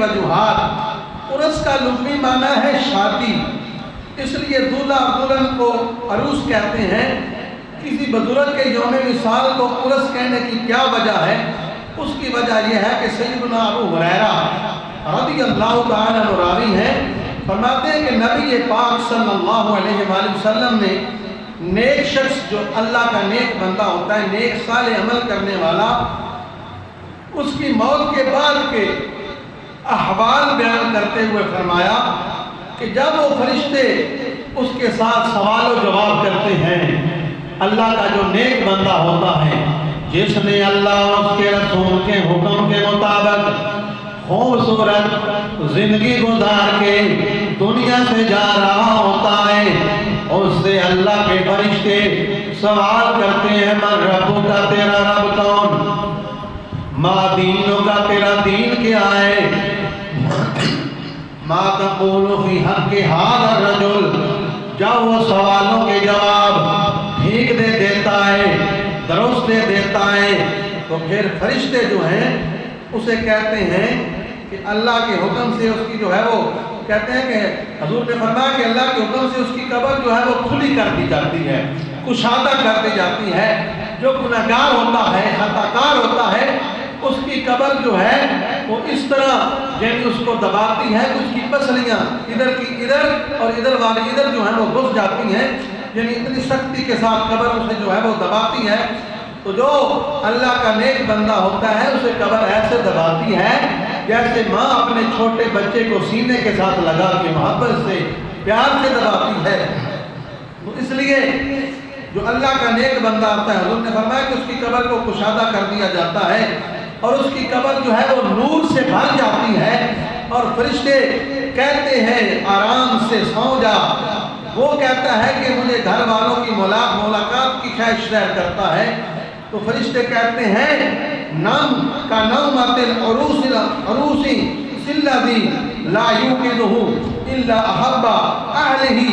وجوہات۔ عرس کا لغوی معنی ہے شادی، اس لیے دولہا دلہن کو عروس کہتے ہیں۔ کسی بزرگ کے یوم وصال کو عرس کہنے کی کیا وجہ ہے؟ اس کی وجہ یہ ہے کہ سیدنا ابو ہریرہ رضی اللہ تعالیٰ عنہ راوی ہیں، فرماتے ہیں کہ نبی پاک صلی اللہ علیہ وآلہ وسلم نے نیک شخص جو اللہ کا نیک بندہ ہوتا ہے، نیک صالح عمل کرنے والا، اس کی موت کے بعد کے احوال بیان کرتے ہوئے فرمایا کہ جب وہ فرشتے اس کے ساتھ سوال و جواب کرتے ہیں، اللہ کا جو نیک بندہ ہوتا ہے جس نے اللہ اور اس کے رسول کے حکم کے مطابق خوبصورت زندگی گزار کے دنیا سے جا رہا ہوتا ہے، اس سے اللہ کے فرشتے سوال کرتے ہیں من ربو کا تیرا رب کون، ما دینوں کا تیرا دین کیا ہے، ما تقول فی حق ھذا الرجل۔ جب وہ سوالوں کے جواب ٹھیک دے دیتا ہے، درست دے دیتا ہے، تو پھر فرشتے جو ہیں اسے کہتے ہیں کہ اللہ کے حکم سے اس کی جو ہے وہ کہتے ہیں کہ حضور نے فرمایا کہ اللہ کے حکم سے اس کی قبر جو ہے وہ کھلی کر دی جاتی ہے، کشادہ کر دی جاتی ہے۔ جو گنہگار ہوتا ہے، خطا کار ہوتا ہے، اس کی قبر جو ہے وہ اس طرح یعنی اس کو دباتی ہے کہ اس کی پسلیاں ادھر کی ادھر اور ادھر والی ادھر جو ہیں وہ گھس جاتی ہیں، یعنی اتنی سختی کے ساتھ قبر اسے جو ہے وہ دباتی ہے۔ تو جو اللہ کا نیک بندہ ہوتا ہے اسے قبر ایسے دباتی ہے جیسے ماں اپنے چھوٹے بچے کو سینے کے ساتھ لگا کے محبت سے پیار سے دباتی ہے۔ تو اس لیے جو اللہ کا نیک بندہ آتا ہے، حضور نے فرمایا کہ اس کی قبر کو کشادہ کر دیا جاتا ہے اور اس کی قبر جو ہے وہ نور سے بھر جاتی ہے، اور فرشتے کہتے ہیں آرام سے سو جا۔ وہ کہتا ہے کہ مجھے گھر والوں کی ملاقات کی خواہش ظاہر کرتا ہے، تو فرشتے کہتے ہیں نم کا نومۃ العروس الذی لا یوقظہ الا احب اہلہ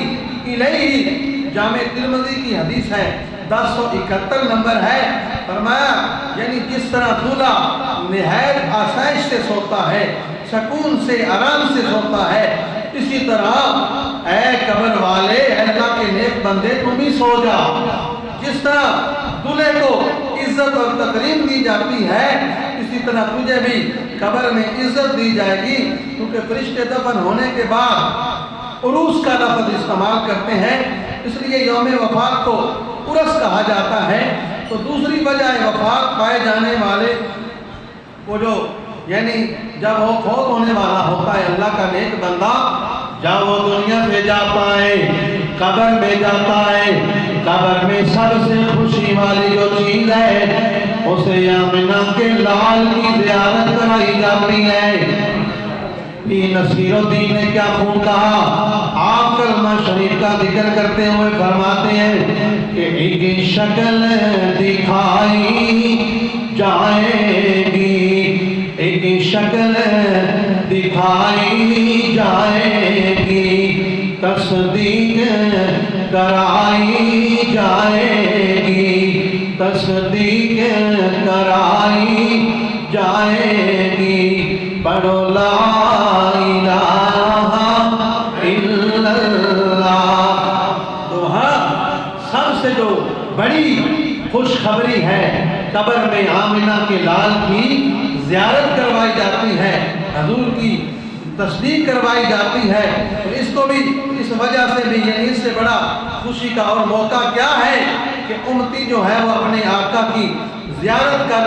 الیہ۔ جامع ترمذی کی حدیث ہے، 1071 نمبر ہے۔ فرمایا یعنی جس طرح دولہا نہایت آسائش سے سوتا ہے، سکون سے آرام سے سوتا ہے، اسی طرح اے قبر والے، اے اللہ کے نیک بندے تم بھی سو جا۔ جس طرح دولہے کو عزت اور تکریم دی جاتی ہے، اسی طرح تجھے بھی قبر میں عزت دی جائے گی، کیونکہ فرشتے دفن ہونے کے بعد عروس کا لفظ استعمال کرتے ہیں، اس لیے یوم وفات کو عرس کہا جاتا ہے۔ تو دوسری وجہ وفات پائے جانے والے وہ جو یعنی جب وہ فوت ہونے والا ہوتا ہے اللہ کا نیک بندہ، جب وہ دنیا سے جاتا ہے، قبر میں جاتا ہے، قبر میں سب سے خوشی والی جو چیز ہے اسے آمنہ کے لال کی زیارت کرائی جاتی ہے۔ نصیر الدین نے کیا خوب کہا، آپ کلمہ شریف کا ذکر کرتے ہوئے فرماتے ہیں کہ ایک شکل دکھائی جائے گی، ایک شکل دکھائی جائے گی، تصدیق کرائی جائے گی، تصدیق کرائی جائے گی، پڑھو لا الہ الا اللہ۔ تو ہاں سب سے جو بڑی خوشخبری ہے، قبر میں آمنہ کے لال کی زیارت کروائی جاتی ہے، حضور کی تصدیق کروائی جاتی ہے۔ تو اس کو بھی اس وجہ سے بھی یعنی اس سے بڑا خوشی کا اور موقع کیا ہے کہ امتی جو ہے وہ اپنے آقا کی زیارت کر